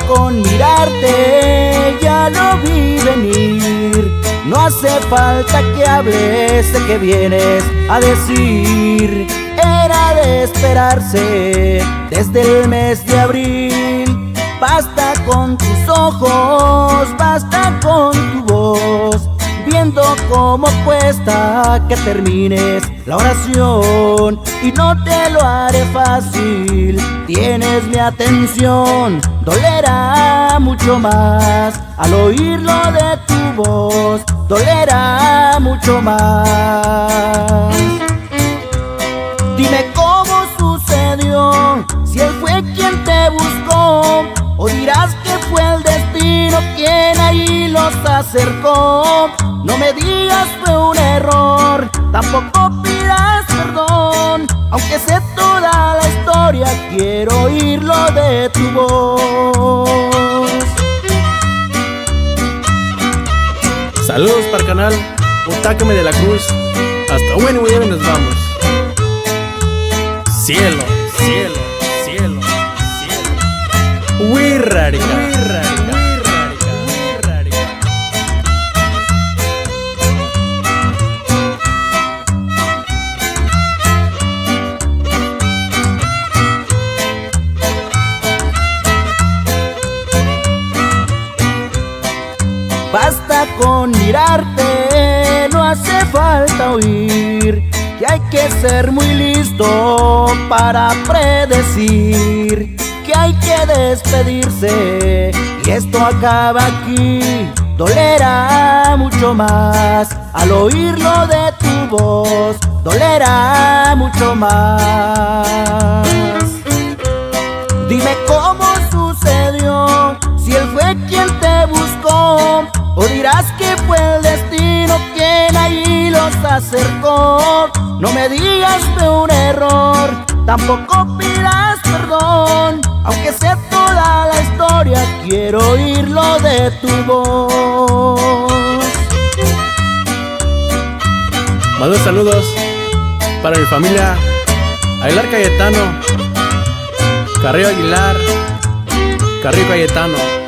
con mirarte ya lo vi venir. No hace falta que hables, sé que vienes a decir. Era de esperarse desde el mes de abril. Basta con tus ojos, basta con tu voz, viendo cómo cuesta que termines la oración. Y no te lo haré fácil, tienes mi atención. Dolerá mucho más al oírlo de tu voz, dolerá mucho más. Dime cómo sucedió, si él fue quien te buscó, o dirás que fue el destino quien ahí los acercó. No me digas fue un error, tampoco pidas perdón. Aunque sé toda la historia, quiero oírlo de tu voz. Saludos para el canal Otácame de la Cruz. Hasta bueno, y nos vamos. Cielo, cielo, cielo, cielo. Wirrarica, wirrarica, wirrarica, wirrarica. Basta con mirarte, no hace falta oír que hay que ser muy listo para predecir que hay que despedirse y esto acaba aquí. Dolerá mucho más al oírlo de tu voz, dolerá mucho más. Dime cómo sucedió, si él fue quien te buscó, o dirás que fue el destino quien ahí los acercó. No me digas fue un error, tampoco pidas perdón. Aunque sé toda la historia, quiero oírlo de tu voz. Mando saludos para mi familia Aguilar Cayetano, Carrillo Aguilar, Carrillo Cayetano.